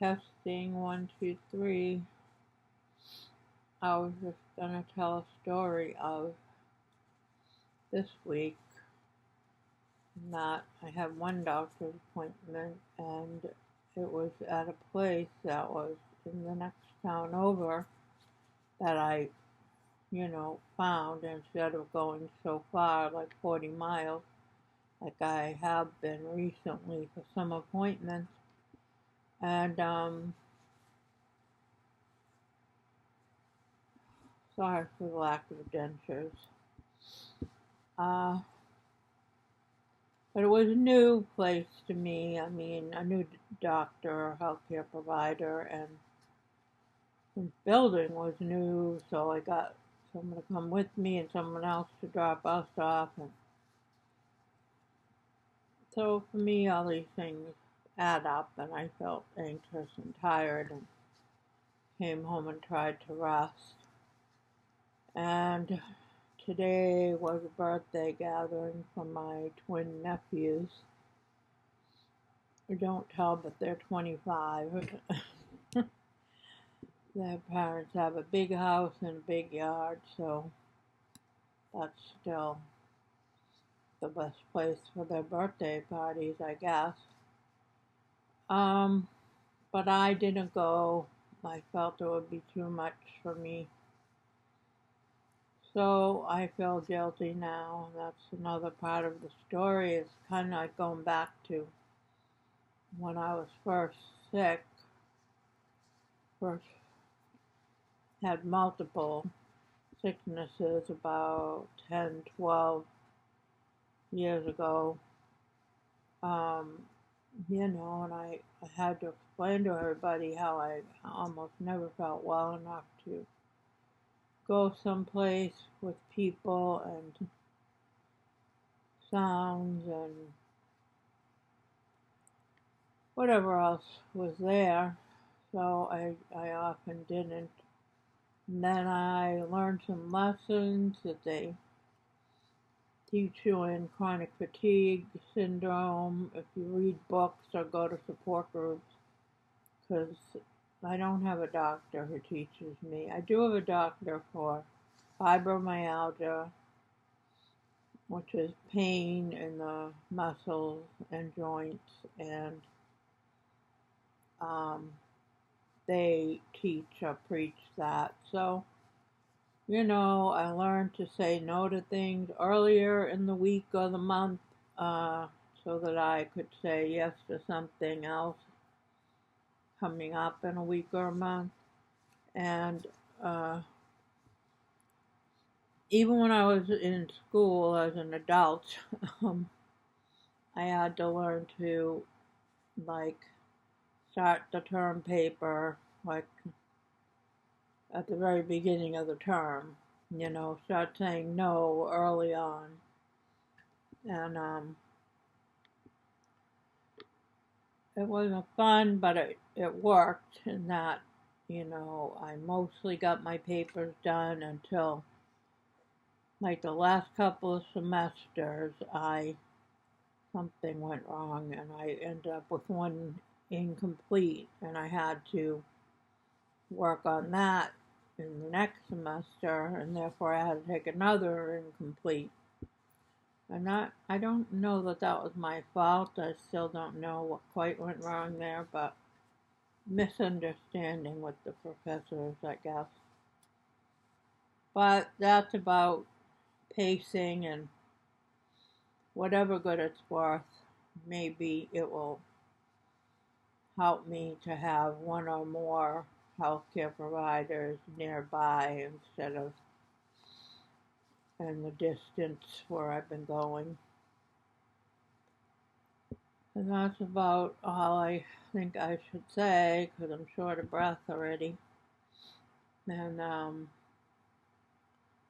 Testing, 1, 2, 3. I was just gonna tell a story of this week that I had one doctor's appointment and it was at a place that was in the next town over that I, found instead of going so far, like 40 miles, like I have been recently for some appointments. And, sorry for the lack of dentures. But it was a new place to me. I mean, a new doctor, healthcare provider, and the building was new, so I got someone to come with me and someone else to drop us off. And so for me, all these things add up, and I felt anxious and tired and came home and tried to rest. And today was a birthday gathering for my twin nephews. I don't tell, but they're 25. Their parents have a big house and a big yard, so that's still the best place for their birthday parties, I guess. But I didn't go. I felt it would be too much for me. So I feel guilty now. That's another part of the story. It's kind of like going back to when I was first sick. First had multiple sicknesses about 10, 12 years ago. And I had to explain to everybody how I almost never felt well enough to go someplace with people and sounds and whatever else was there. So I often didn't. And then I learned some lessons that they teach you in chronic fatigue syndrome if you read books or go to support groups, because I don't have a doctor who teaches me. I do have a doctor for fibromyalgia, which is pain in the muscles and joints, and they teach or preach that. So, I learned to say no to things earlier in the week or the month so that I could say yes to something else coming up in a week or a month. And even when I was in school as an adult, I had to learn to, start the term paper, at the very beginning of the term, start saying no early on. And it wasn't fun, but it worked in that, I mostly got my papers done until the last couple of semesters. Something went wrong and I ended up with one incomplete, and I had to work on that in the next semester, and therefore I had to take another incomplete. And I don't know that was my fault. I still don't know what quite went wrong there, but misunderstanding with the professors, I guess. But that's about pacing, and whatever good it's worth, maybe it will help me to have one or more healthcare providers nearby instead of in the distance where I've been going. And that's about all I think I should say, because I'm short of breath already. And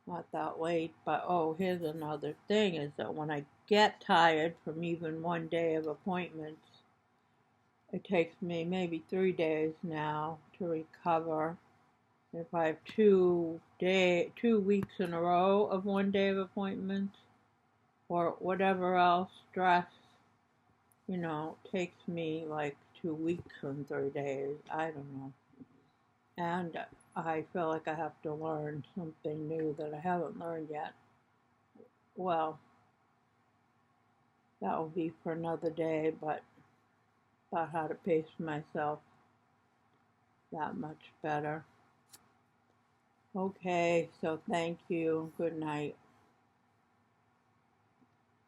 not that late, but here's another thing, is that when I get tired from even one day of appointments, it takes me maybe 3 days now to recover. If I have 2 weeks in a row of 1 day of appointments, or whatever else, stress, takes me like 2 weeks and 3 days. I don't know. And I feel like I have to learn something new that I haven't learned yet. Well, that will be for another day, but about how to pace myself that much better. Okay, so thank you. Good night.